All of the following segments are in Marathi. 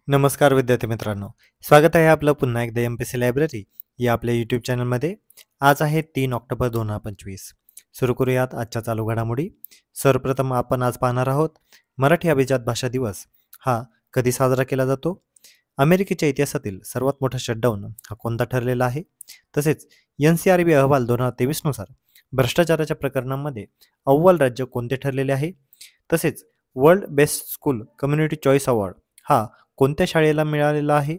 नमस्कार विद्यार्थी मित्रांनो, स्वागत आहे आपलं पुन्हा एकदा MPC लायब्ररी या आपल्या यूट्यूब चॅनलमध्ये. आज आहे 3 ऑक्टोबर 2025. सुरू करूयात आजच्या चालू घडामोडी. सर्वप्रथम आपण आज पाहणार आहोत मराठी अभिजात भाषा दिवस हा कधी साजरा केला जातो. अमेरिकेच्या इतिहासातील सर्वात मोठा शटडाऊन हा कोणता ठरलेला आहे. तसेच NCRB अहवाल 2023 नुसार भ्रष्टाचाराच्या प्रकरणांमध्ये अव्वल राज्य कोणते ठरलेले आहे. तसेच world best school community choice award हा कोणत्या शाळेला मिळालेला आहे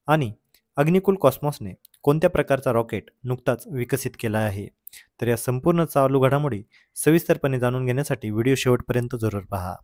आणि अग्निकुल कॉस्मॉसने कोणत्या प्रकारचा रॉकेट नुकताच विकसित केला आहे. तर या संपूर्ण चालू घडामोडी सविस्तरपणे जाणून घेण्यासाठी व्हिडिओ शेवटपर्यंत जरूर पहा.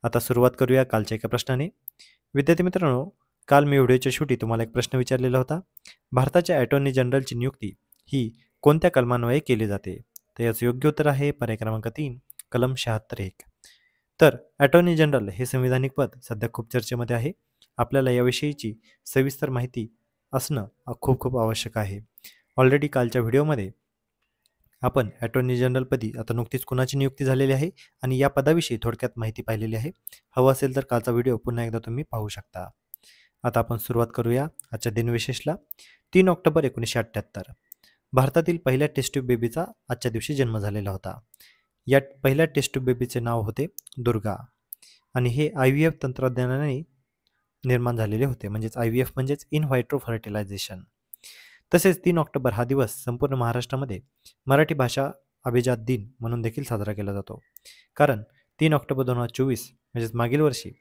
आता सुरुवात करूया कालच्या एका प्रश्नाने. विद्यार्थी मित्रांनो, काल मी व्हिडिओच्या शेवटी तुम्हाला एक प्रश्न विचारलेला होता. भारताच्या अटॉर्नी जनरलची नियुक्ती ही कोणत्या कलमान्वये केली जाते. तर याचं योग्य उत्तर आहे पर्याय क्रमांक 3 कलम 76(1). तर अटॉर्नी जनरल हे संविधानिक पद सध्या खूप चर्चेमध्ये आहे. आपल्याला याविषयीची सविस्तर माहिती असणं खूप खूप आवश्यक आहे. ऑलरेडी कालच्या व्हिडिओमध्ये आपण अटॉर्नी जनरलपदी आता नुकतीच कुणाची नियुक्ती झालेली आहे आणि या पदाविषयी थोडक्यात माहिती पाहिलेली आहे. हवं असेल तर कालचा व्हिडिओ पुन्हा एकदा तुम्ही पाहू शकता. आता आपण सुरुवात करूया आजच्या दिनविशेषला. 3 ऑक्टोबर 1978 भारतातील पहिल्या टेस्ट ट्यूब बेबीचा आजच्या दिवशी जन्म झालेला होता. या पहिल्या टेस्ट ट्यूब बेबीचे नाव होते दुर्गा आणि हे IVF तंत्रज्ञानाने निर्माण झालेले होते. म्हणजेच IVF म्हणजेच इन व्हायट्रो फर्टिलायझेशन. तसेच 3 ऑक्टोबर हा दिवस संपूर्ण महाराष्ट्रामध्ये मराठी भाषा अभिजात दिन म्हणून देखील साजरा केला जातो. कारण 3 ऑक्टोबर 2024 म्हणजेच मागील वर्षी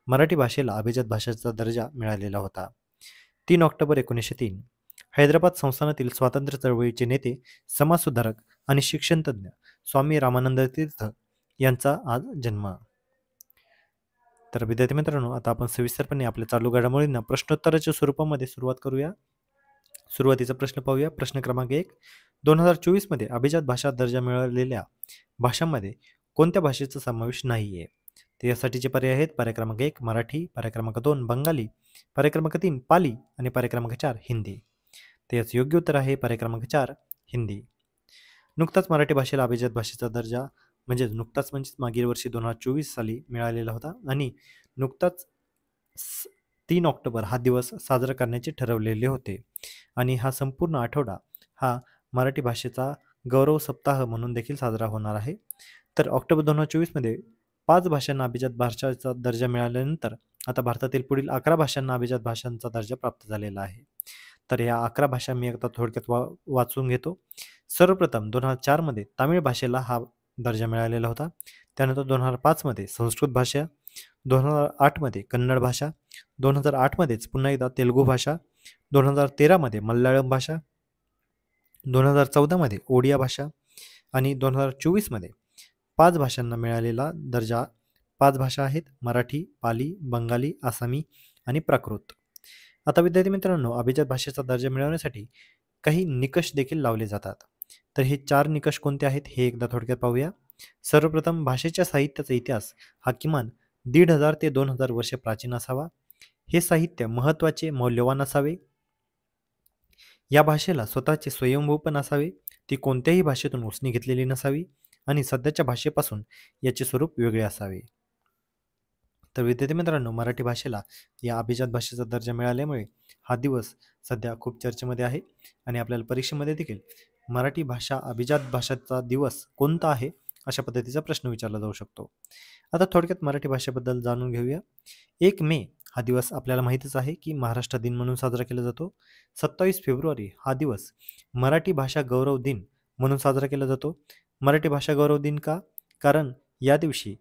मराठी भाषेला अभिजात भाषेचा दर्जा मिळालेला होता. 3 ऑक्टोबर 1903 हैदराबाद संस्थानातील स्वातंत्र्य चळवळीचे नेते, समाजसुधारक आणि शिक्षणतज्ञ स्वामी रामानंद तीर्थ यांचा आज जन्म. तर विद्यार्थी मित्रांनो, आता आपण सविस्तरपणे आपल्या चालू घडामोडींना प्रश्नोत्तराच्या स्वरूपामध्ये सुरुवात करूया. सुरुवातीचा प्रश्न पाहूया. प्रश्न क्रमांक 1. 2024 मध्ये अभिजात भाषा दर्जा मिळालेल्या भाषांमध्ये कोणत्या भाषेचा समावेश नाही आहे. तर यासाठीचे पर्याय आहेत पर्याय क्रमांक 1 मराठी, पर्याय क्रमांक 2 बंगाली, पर्याय क्रमांक 3 पाली आणि पर्याय क्रमांक 4 हिंदी. तर याचं योग्य उत्तर आहे पर्याय क्रमांक 4 हिंदी. नुकताच मराठी भाषेला अभिजात भाषेचा दर्जा म्हणजेच मागील वर्षी 2024 साली मिळालेला होता आणि नुकताच 3 ऑक्टोबर हा दिवस साजरा करण्याचे ठरवलेले होते आणि हा संपूर्ण आठवडा हा मराठी भाषेचा गौरव सप्ताह म्हणून देखील साजरा होणार आहे. तर ऑक्टोबर 2024 मध्ये 5 भाषांना अभिजात भाषेचा दर्जा मिळाल्यानंतर आता भारतातील पुढील 11 भाषांना अभिजात भाषांचा दर्जा प्राप्त झालेला आहे. तर या 11 भाषा मी आता थोडक्यात वाचून घेतो. सर्वप्रथम 2004 मध्ये तामिळ भाषेला हा दर्जा मिळालेला होता. त्यानंतर 2005 मध्ये संस्कृत भाषा, 2008 मध्ये कन्नड भाषा, 2008 मध्येच पुन्हा एकदा तेलुगू भाषा, 2013 मध्ये मल्याळम भाषा, 2014 मध्ये ओडिया भाषा आणि 2024 मध्ये 5 भाषांना मिळालेला दर्जा. 5 भाषा आहेत मराठी, पाली, बंगाली, आसामी आणि प्राकृत. आता विद्यार्थी मित्रांनो, अभिजात भाषेचा दर्जा मिळवण्यासाठी काही निकष देखील लावले जातात. तर हे 4 निकष कोणते आहेत हे एकदा थोडक्यात पाहूया. सर्वप्रथम, भाषेच्या साहित्याचा इतिहास हा किमान 1500 ते 2000 वर्षे प्राचीन असावा. हे साहित्य महत्त्वाचे, मौल्यवान असावे. या भाषेला स्वतःचे स्वयंभूपण असावे. ती कोणत्याही भाषेतून उसने घेतलेली नसावी आणि सध्याच्या भाषेपासून याचे स्वरूप वेगळे असावे. तर विद्यार्थी मित्रांनो, मराठी भाषेला या अभिजात भाषेचा दर्जा मिळाल्यामुळे हा दिवस सध्या खूप चर्चेमध्ये आहे आणि आपल्याला परीक्षेमध्ये देखील मराठी भाषा अभिजात भाषेचा दिवस कोणता आहे अशा पद्धतीचा प्रश्न विचारला जाऊ शकतो. आता थोडक्यात मराठी भाषेबद्दल जाणून घेऊया. 1 मे हा दिवस आपल्याला माहितीच आहे की महाराष्ट्र दिन म्हणून साजरा केला जातो. 27 फेब्रुवारी हा दिवस मराठी भाषा गौरव दिन म्हणून साजरा केला जातो. मराठी भाषा गौरव दिन का? कारण या दिवशी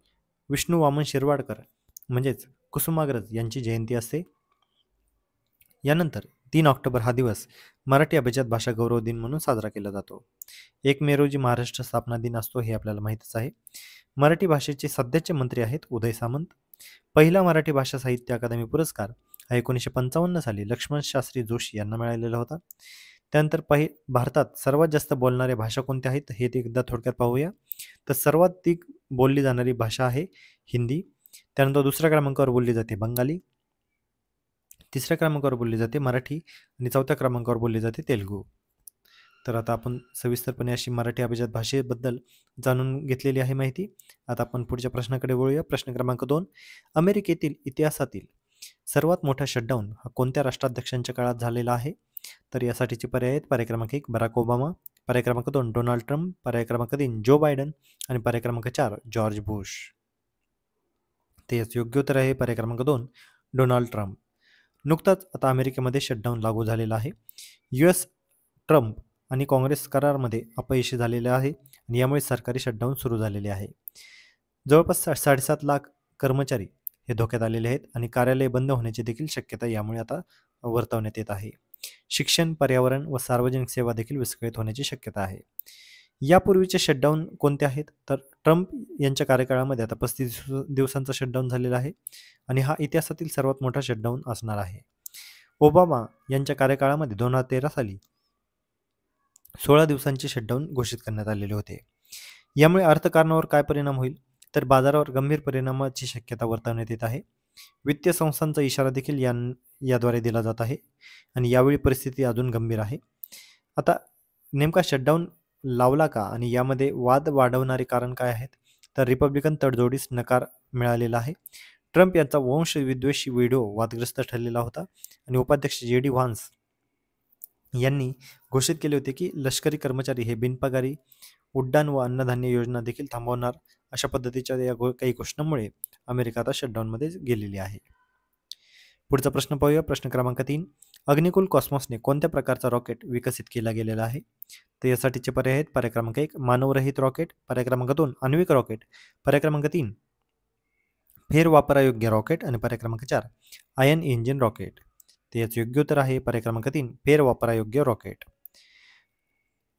विष्णू वामन शिरवाडकर म्हणजेच कुसुमाग्रज यांची जयंती असते. यानंतर 3 ऑक्टोबर हा दिवस मराठी अभिजात भाषा गौरव दिन म्हणून साजरा केला जातो. 1 मे रोजी महाराष्ट्र स्थापना दिन असतो हे आपल्याला माहीतच आहे. मराठी भाषेचे सध्याचे मंत्री आहेत उदय सामंत. पहिला मराठी भाषा साहित्य अकादमी पुरस्कार हा 1955 साली लक्ष्मण शास्त्री जोशी यांना मिळालेला होता. त्यानंतर भारतात सर्वात जास्त बोलणाऱ्या भाषा कोणत्या आहेत हे एकदा थोडक्यात पाहूया. तर सर्वाधिक बोलली जाणारी भाषा आहे हिंदी. त्यानंतर दुसऱ्या क्रमांकावर बोलली जाते बंगाली, तिसऱ्या क्रमांकावर बोलली जाते मराठी आणि चौथ्या क्रमांकावर बोलली जाते तेलुगू. तर आता आपण सविस्तरपणे अशी मराठी अभिजात भाषेबद्दल जाणून घेतलेली आहे माहिती. आता आपण पुढच्या प्रश्नाकडे वळूया. प्रश्न क्रमांक 2. अमेरिकेतील इतिहासातील सर्वात मोठा शटडाऊन हा कोणत्या राष्ट्राध्यक्षांच्या काळात झालेला आहे? तर यासाठीचे पर्याय आहेत पर्याय क्रमांक 1 बराक ओबामा, पर्याय क्रमांक 2 डोनाल्ड ट्रम्प, पर्याय क्रमांक 3 जो बायडन आणि पर्याय क्रमांक 4 जॉर्ज बुश. ते योग्य उत्तर आहे पर्याय क्रमांक 2 डोनाल्ड ट्रम्प. नुकताच आता अमेरिकेमध्ये शटडाऊन लागू झालेला आहे. US ट्रम्प आणि काँग्रेस करारामध्ये अपयशी झालेले आहे आणि यामुळे सरकारी शटडाऊन सुरू झालेले आहे. जवळपास 7.5 लाख कर्मचारी हे धोक्यात आलेले आहेत आणि कार्यालय बंद होण्याची देखील शक्यता यामुळे आता वर्तवण्यात येत आहे. शिक्षण, पर्यावरण व सार्वजनिक सेवा देखील विस्कळीत होण्याची शक्यता आहे. यापूर्वीचे शटडाऊन कोणते आहेत? तर ट्रम्प यांच्या कार्यकाळामध्ये आता 35 दिवसांचा शटडाऊन झालेला आहे आणि हा इतिहासातील सर्वात मोठा शटडाऊन असणार आहे. ओबामा यांच्या कार्यकाळामध्ये 2013 साली 16 दिवसांचे शटडाऊन घोषित करण्यात आलेले होते. यामुळे अर्थकारणावर काय परिणाम होईल? तर बाजारावर गंभीर परिणामाची शक्यता वर्तवण्यात येत आहे. वित्तीय संस्थांचा इशारा देखील याद्वारे दिला जात आहे आणि यावेळी परिस्थिती अजून गंभीर आहे. आता नेमका शटडाऊन लावला का आणि यामध्ये वाद वाढवणारे कारण काय आहेत? तर रिपब्लिकन तडजोडीस नकार मिळालेला आहे. ट्रम्प यांचा वंशविद्वेषी व्हिडिओ वादग्रस्त ठरलेला होता आणि उपाध्यक्ष JD व्हान्स यांनी घोषित केले होते की लष्करी कर्मचारी हे बिनपगारी उड्डाण व अन्नधान्य योजना देखील थांबवणार. अशा पद्धतीच्या या काही घोषणांमुळे अमेरिका आता शटडाऊनमध्ये गेलेली आहे. पुढचा प्रश्न पाहूया. प्रश्न क्रमांक 3 अग्निकुल कॉस्मॉसने कोणत्या प्रकारचा रॉकेट विकसित केला गेलेला आहे? तर यासाठीचे पर्याय आहेत पर्याय क्रमांक 1 मानवरहित रॉकेट, पर्याय क्रमांक 2 आण्विक रॉकेट, पर्याय क्रमांक 3 फेरवापरायोग्य रॉकेट आणि पर्याय क्रमांक 4 आयन इंजिन रॉकेट. तर याचं योग्य उत्तर आहे पर्याय क्रमांक 3 फेरवापरायोग्य रॉकेट.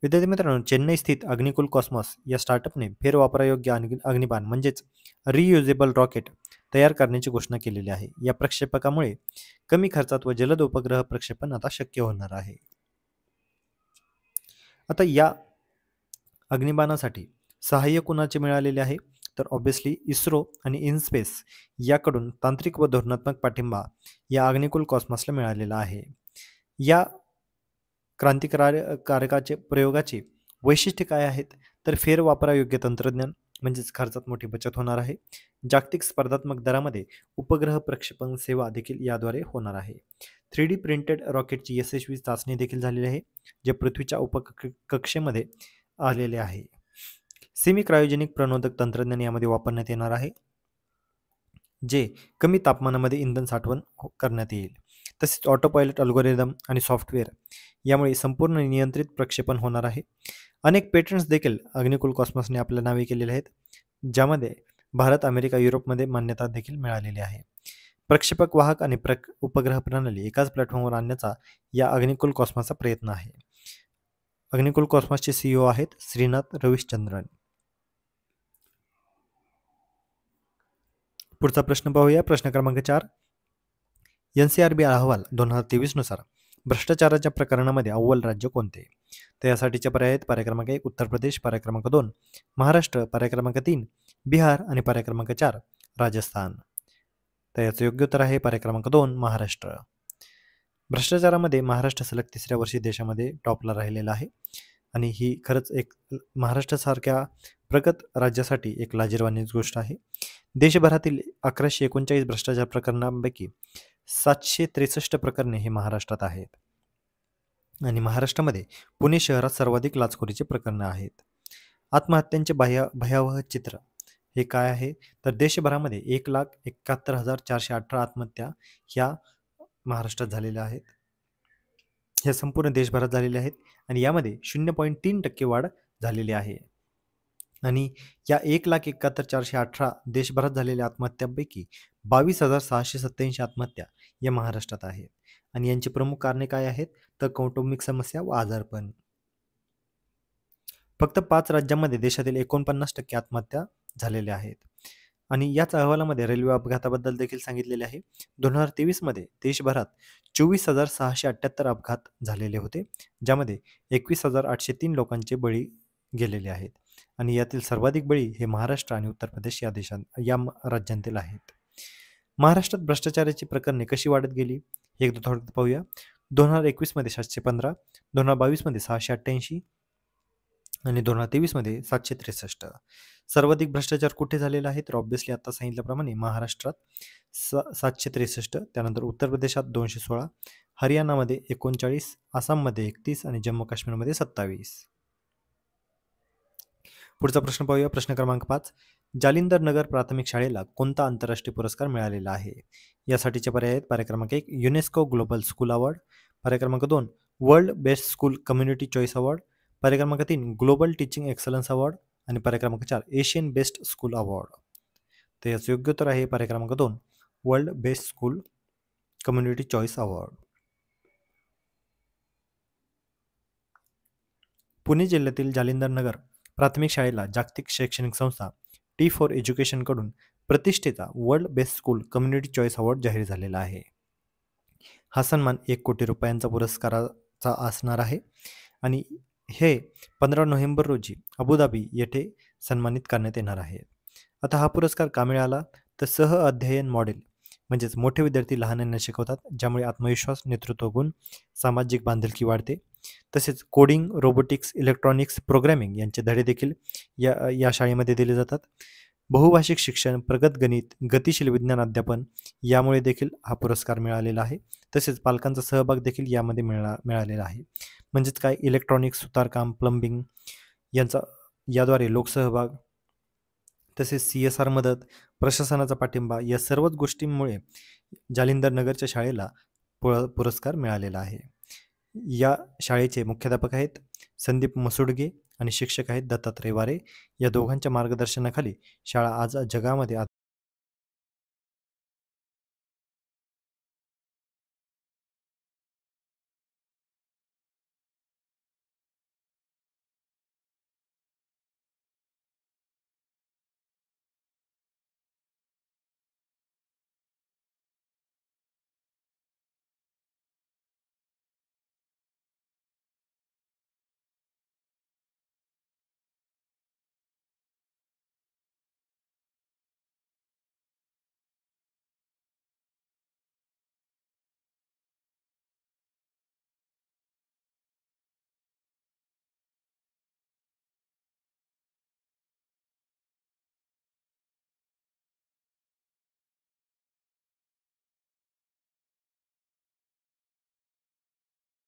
विद्यार्थी मित्रांनो, चेन्नई स्थित अग्निकुल कॉस्मॉस या स्टार्टअपने फेरवापरायोग्य अग्निबाण म्हणजेच रियुजेबल रॉकेट तयार करण्याची घोषणा केलेली आहे. या प्रक्षेपकामुळे कमी खर्चात व जलद उपग्रह प्रक्षेपण आता शक्य होणार आहे. आता या अग्निबाणासाठी सहाय्य कुणाचे मिळालेले आहे? तर ऑब्व्हियसली इस्रो आणि इनस्पेस याकडून तांत्रिक व धोरणात्मक पाठिंबा या अग्निकुल कॉस्मॉसला मिळालेला आहे. या क्रांतिकारकाचे प्रयोगाचे वैशिष्ट्य काय आहेत? तर फेरवापरायोग्य तंत्रज्ञान म्हणजेच खर्चात मोठी बचत होणार आहे. जागतिक स्पर्धात्मक दरामध्ये उपग्रह प्रक्षेपण सेवा देखील याद्वारे होणार आहे. 3D प्रिंटेड रॉकेटची यशस्वी चाचणी देखील झालेली आहे, जे पृथ्वीच्या उपकक्षेमध्ये आलेले आहे. सेमी क्रायोजेनिक प्रणोदक तंत्रज्ञान यामध्ये वापरण्यात येणार आहे, जे कमी तापमानामध्ये इंधन साठवण करण्यात येईल. तसेच ऑटो पायलट अल्गोरिदम आणि सॉफ्टवेअर यामुळे संपूर्ण नियंत्रित प्रक्षेपण होणार आहे. अनेक पेटंट्स देखील अग्निकुल कॉस्मॉसने आपल्या नावे केलेले आहेत, ज्यामध्ये भारत, अमेरिका, युरोपमध्ये मान्यता देखील मिळालेली आहे. प्रक्षेपक, वाहक आणि उपग्रह प्रणाली एकाच प्लॅटफॉर्मवर आणण्याचा या अग्निकुल कॉस्मॉसचा प्रयत्न आहे. अग्निकुल कॉस्मॉसचे CEO आहेत श्रीनाथ रविचंद्रन. पुढचा प्रश्न पाहूया. प्रश्न क्रमांक 4 NCRB अहवाल 2023 नुसार भ्रष्टाचाराच्या प्रकरणामध्ये अव्वल राज्य कोणते? तर यासाठीचे पर्याय आहेत पर्याय क्रमांक 1 उत्तर प्रदेश, पर्याय क्रमांक 2 महाराष्ट्र, पर्याय क्रमांक 3 बिहार आणि पर्याय क्रमांक 4 राजस्थान. तर याचं योग्य उत्तर आहे पर्याय क्रमांक 2 महाराष्ट्र. भ्रष्टाचारामध्ये महाराष्ट्र सलग 3ऱ्या वर्षी देशामध्ये टॉपला राहिलेला आहे आणि ही खरंच एक महाराष्ट्रासारख्या प्रगत राज्यासाठी एक लाजिरवाणीच गोष्ट आहे. देशभरातील 1139 भ्रष्टाचार प्रकरणांपैकी 763 प्रकरणे हे महाराष्ट्रात आहेत आणि महाराष्ट्रामध्ये पुणे शहरात सर्वाधिक लाचखोरीची प्रकरणं आहेत. आत्महत्यांचे भयावह चित्र हे काय आहे? तर देशभरामध्ये 1,71,418 आत्महत्या ह्या महाराष्ट्रात झालेल्या आहेत. ह्या संपूर्ण देशभरात झालेल्या आहेत आणि यामध्ये 0.3% वाढ झालेली आहे. आणि या 1,71,418 देशभरात झालेल्या आत्महत्यांपैकी 22,687 आत्महत्या या महाराष्ट्रात आहेत आणि यांची प्रमुख कारणे काय आहेत? तर कौटुंबिक समस्या व आजारपण. फक्त 5 राज्यांमध्ये देशातील 49% आत्महत्या झालेल्या आहेत आणि याच अहवालामध्ये रेल्वे अपघाताबद्दल देखील सांगितलेले आहे. 2023 मध्ये देशभरात 24,678 अपघात झालेले होते, ज्यामध्ये 21,803 लोकांचे बळी गेलेले आहेत आणि यातील सर्वाधिक बळी हे महाराष्ट्र आणि उत्तर प्रदेश या राज्यांतील आहेत. महाराष्ट्रात भ्रष्टाचाराची प्रकरणे कशी वाढत गेली हे एकदा थोडक्यात पाहूया. 2021 मध्ये 715, 2022 मध्ये 688, आणि 2023 मध्ये 763. सर्वाधिक भ्रष्टाचार कुठे झालेला आहे? तर ऑब्व्हियसली आता सांगितल्याप्रमाणे महाराष्ट्रात 763, त्यानंतर उत्तर प्रदेशात 216, हरियाणामध्ये 39, आसाममध्ये 31 आणि जम्मू काश्मीरमध्ये 27. पुढचा प्रश्न पाहूया. प्रश्न क्रमांक 5. जालिंदर नगर प्राथमिक शाळेला कोणता आंतरराष्ट्रीय पुरस्कार मिळालेला आहे? यासाठीचे पर्याय आहेत. पर्याय क्रमांक 1 युनेस्को ग्लोबल स्कूल अवॉर्ड, पर्याय क्रमांक 2 world best school community choice award, पर्याय क्रमांक 3 ग्लोबल टीचिंग एक्सलन्स अवॉर्ड आणि पर्याय क्रमांक 4 एशियन बेस्ट स्कूल अवॉर्ड. तर याचं योग्य उत्तर आहे पर्याय क्रमांक 2 world best school community choice award. Pune जिल्ह्यातील जालिंदर नगर प्राथमिक शाळेला जागतिक शैक्षणिक संस्था T4 एज्युकेशनकडून प्रतिष्ठेचा world best school community choice award जाहीर झालेला आहे. हा सन्मान 1 कोटी रुपयांचा पुरस्काराचा असणार आहे आणि हे 15 नोव्हेंबर रोजी अबुधाबी येथे सन्मानित करण्यात येणार आहे. आता हा पुरस्कार का मिळाला? तर सह अध्ययन मॉडेल म्हणजेच मोठे विद्यार्थी लहानांना शिकवतात, ज्यामुळे आत्मविश्वास, नेतृत्व गुण, सामाजिक बांधिलकी वाढते. तसेच कोडिंग, रोबोटिक्स, इलेक्ट्रॉनिक्स, प्रोग्रॅमिंग यांचे धडे देखील या शाळेमध्ये दिले जातात. बहुभाषिक शिक्षण, प्रगत गणित, गतिशील विज्ञान अध्यापन यामुळे देखील हा पुरस्कार मिळालेला आहे. तसेच पालकांचा सहभाग देखील यामध्ये मिळालेला आहे. म्हणजेच काय, इलेक्ट्रॉनिक्स, सुतारकाम, प्लंबिंग यांचा याद्वारे लोकसहभाग, तसेच CSR मदत, प्रशासनाचा पाठिंबा या सर्वच गोष्टींमुळे जालिंदर नगरच्या शाळेला पुरस्कार मिळालेला आहे. या शाळेचे मुख्याध्यापक आहेत संदीप मसुडगे आणि शिक्षक आहेत दत्तात्रय वारे. या दोघांच्या मार्गदर्शनाखाली शाळा आज जगामध्ये